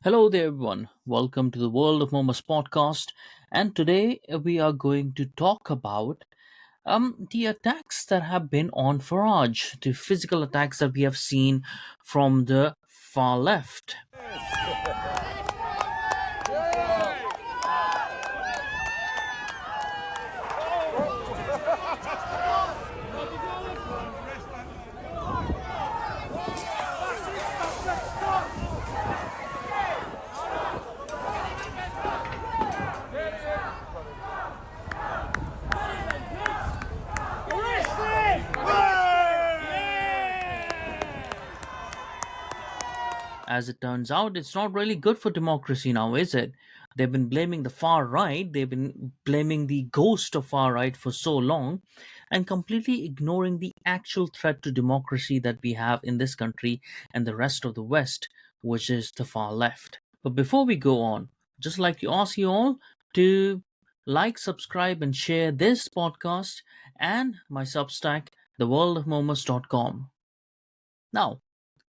Hello there, everyone. Welcome to the World of Momos podcast. And today we are going to talk about the attacks that have been on Farage, the physical attacks that we have seen from the far left. As it turns out, it's not really good for democracy now, is it? They've been blaming the far right, they've been blaming the ghost of far right for so long, and completely ignoring the actual threat to democracy that we have in this country and the rest of the West, which is the far left. But before we go on, just like to ask you all to like, subscribe, and share this podcast and my Substack, theworldofmomos.com. Now,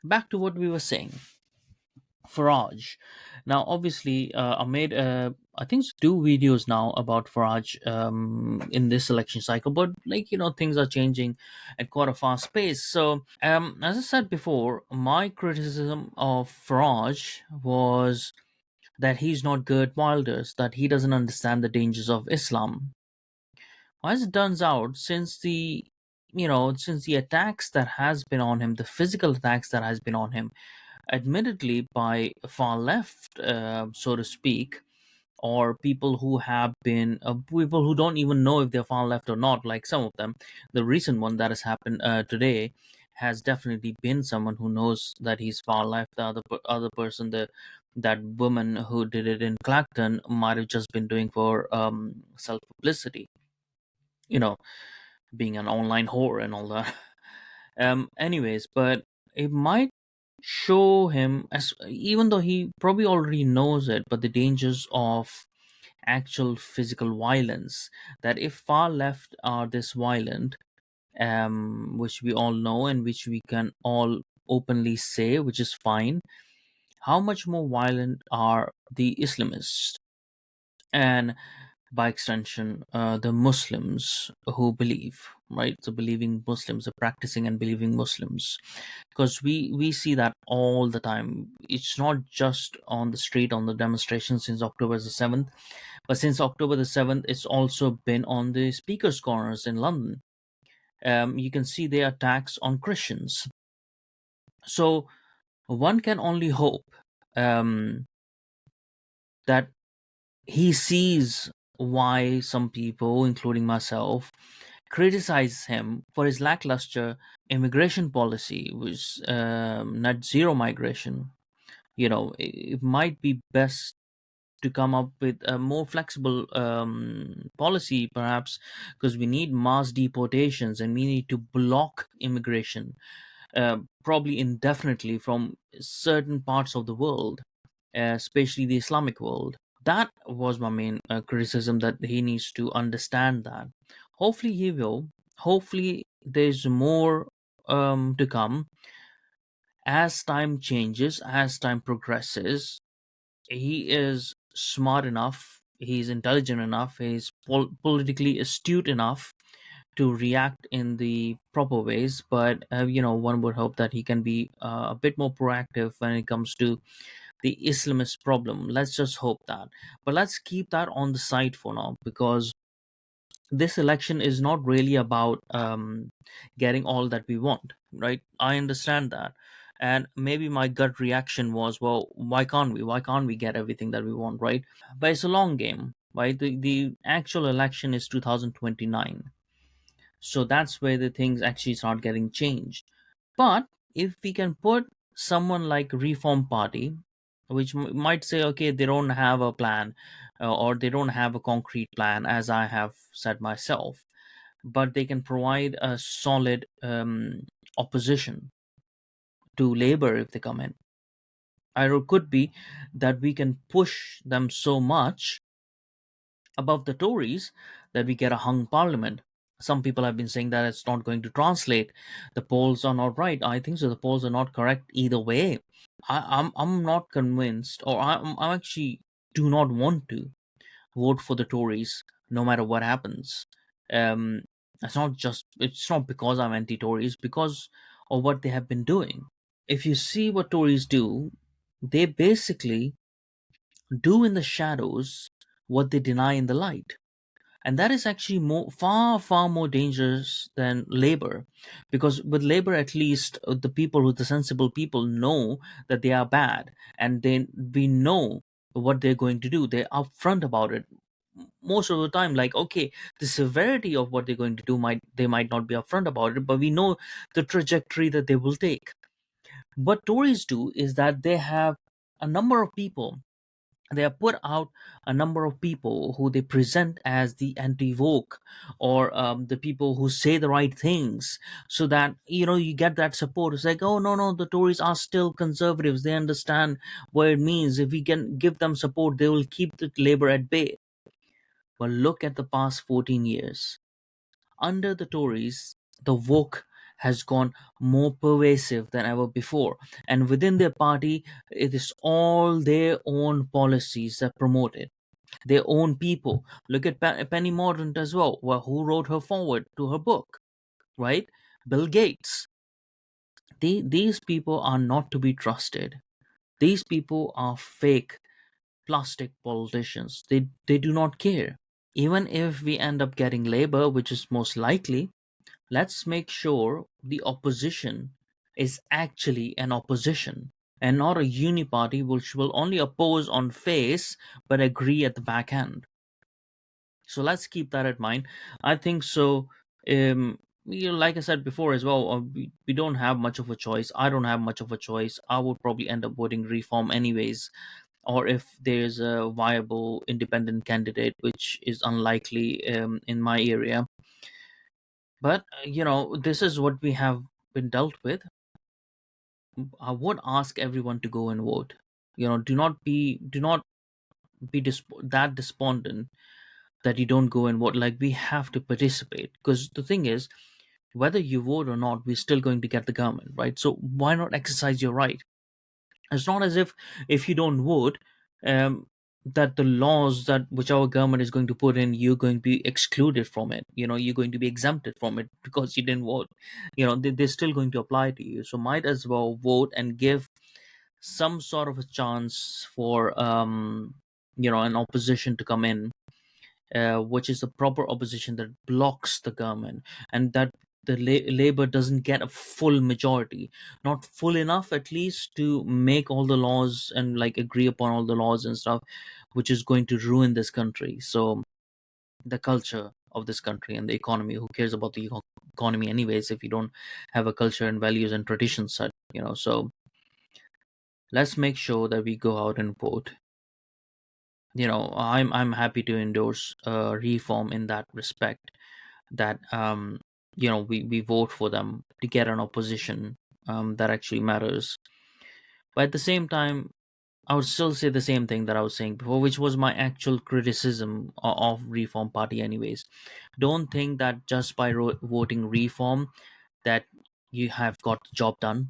back to what we were saying. Farage. Now, obviously, I made I think it's two videos now about Farage in this election cycle, but things are changing at quite a fast pace. So, as I said before, my criticism of Farage was that he's not Gert Wilders, that he doesn't understand the dangers of Islam. As it turns out, since the attacks that has been on him, the physical attacks that has been on him, admittedly by far left, so to speak, or people who have been people who don't even know if they're far left or not. Like some of them, the recent one that has happened today has definitely been someone who knows that he's far left. The other person, that woman who did it in Clacton, might have just been doing for self publicity. You know, being an online whore and all that. Anyways, but it might show him, as even though he probably already knows it, but the dangers of actual physical violence, that if far left are this violent, which we all know and which we can all openly say, which is fine, how much more violent are the Islamists, and by extension the Muslims who believe, right? The believing Muslims, the practicing and believing Muslims, because we see that all the time. It's not just on the street, on the demonstration since October the 7th, but since October the 7th it's also been on the speakers corners in London. You can see the attacks on Christians. So one can only hope um, that he sees why some people, including myself, criticize him for his lackluster immigration policy, which net zero migration. It might be best to come up with a more flexible policy, perhaps, because we need mass deportations and we need to block immigration, probably indefinitely, from certain parts of the world, especially the Islamic world. That was my main criticism, that he needs to understand that. Hopefully he will. Hopefully there's more to come as time changes, as time progresses. He is smart enough, he's intelligent enough, he's politically astute enough to react in the proper ways. But one would hope that he can be a bit more proactive when it comes to the Islamist problem. Let's just hope that. But let's keep that on the side for now, because this election is not really about getting all that we want, right? I understand that. And maybe my gut reaction was, well, why can't we get everything that we want, right? But it's a long game, right? The actual election is 2029, so that's where the things actually start getting changed. But if we can put someone like Reform Party, which might say, okay, they don't have a plan, or they don't have a concrete plan, as I have said myself, but they can provide a solid opposition to Labour if they come in. Or it could be that we can push them so much above the Tories that we get a hung parliament. Some people have been saying that it's not going to translate. The polls are not right. I think so. The polls are not correct either way. I'm not convinced, or I'm actually do not want to vote for the Tories no matter what happens. Um, it's not because I'm anti-Tory, it's because of what they have been doing. If you see what Tories do, they basically do in the shadows what they deny in the light. And that is actually far more dangerous than labor, because with labor, at least the people, with the sensible people, know that they are bad, and then we know what they're going to do. They're upfront about it most of the time. Like, okay, the severity of what they're going to do, might not be upfront about it, but we know the trajectory that they will take. What Tories do is that they have a number of people, they have put out a number of people who they present as the anti-woke, or the people who say the right things, so that you get that support. It's like, oh, no, no, the Tories are still conservatives, they understand what it means. If we can give them support, they will keep the labor at bay. But look at the past 14 years. Under the Tories, the woke has gone more pervasive than ever before. And within their party, it is all their own policies that promote it, their own people. Look at Penny Mordaunt as well, who wrote her forward to her book, right? Bill Gates. These people are not to be trusted. These people are fake plastic politicians. They do not care. Even if we end up getting Labour, which is most likely, let's make sure the opposition is actually an opposition and not a uniparty which will only oppose on face but agree at the back end. So let's keep that in mind. I think so. Like I said before as well, we don't have much of a choice. I don't have much of a choice. I would probably end up voting reform anyways, or if there's a viable independent candidate, which is unlikely in my area. But this is what we have been dealt with. I would ask everyone to go and vote. Do not be that despondent that you don't go and vote. Like, we have to participate, because the thing is, whether you vote or not, we're still going to get the government, right? So why not exercise your right? It's not as if you don't vote, um that the laws that which our government is going to put in, you're going to be excluded from it. You're going to be exempted from it because you didn't vote. They're still going to apply to you, so might as well vote and give some sort of a chance for an opposition to come in, which is the proper opposition that blocks the government, and that the labor doesn't get a full majority, not full enough at least to make all the laws and like agree upon all the laws and stuff, which is going to ruin this country. So the culture of this country and the economy, who cares about the economy anyways if you don't have a culture and values and traditions set. So let's make sure that we go out and vote. I'm happy to endorse reform in that respect, that we vote for them to get an opposition that actually matters. But at the same time, I would still say the same thing that I was saying before, which was my actual criticism of Reform Party anyways. Don't think that just by voting Reform that you have got the job done.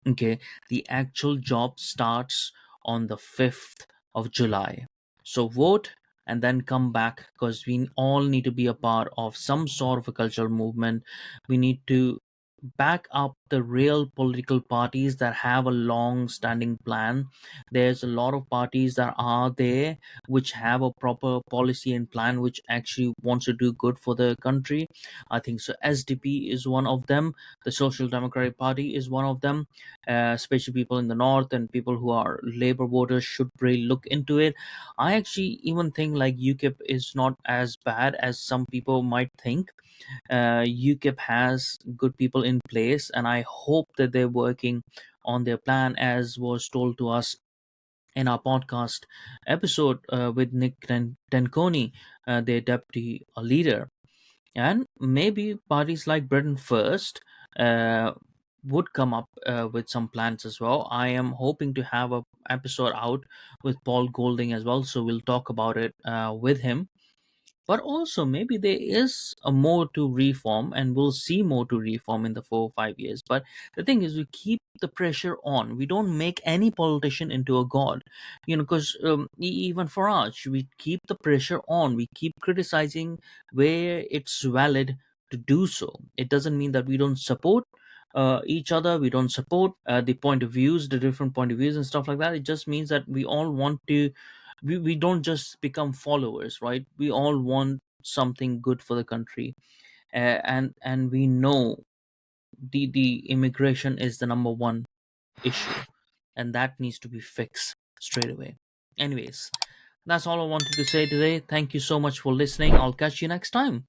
Okay, the actual job starts on the 5th of July. So vote and then come back, because we all need to be a part of some sort of a cultural movement. We need to back up the real political parties that have a long standing plan. There's a lot of parties that are there which have a proper policy and plan, which actually wants to do good for the country. I think so. SDP is one of them. The Social Democratic Party is one of them. Especially people in the north and people who are labor voters should really look into it. I actually even think like UKIP is not as bad as some people might think. UKIP has good people in place, and I hope that they're working on their plan, as was told to us in our podcast episode with Nick Tenconi, their deputy leader. And maybe parties like Britain First uh, would come up with some plans as well. I am hoping to have a episode out with Paul Golding as well, so we'll talk about it with him. but also maybe there is a more to reform, and we'll see more to reform in the 4 or 5 years. But the thing is, we keep the pressure on. We don't make any politician into a god, because even for us, we keep the pressure on. We keep criticizing where it's valid to do so. It doesn't mean that we don't support each other. We don't support the point of views, the different point of views and stuff like that. It just means that we all want to, we don't just become followers, right? We all want something good for the country. And we know the immigration is the number one issue, and that needs to be fixed straight away. Anyways, that's all I wanted to say today. Thank you so much for listening. I'll catch you next time.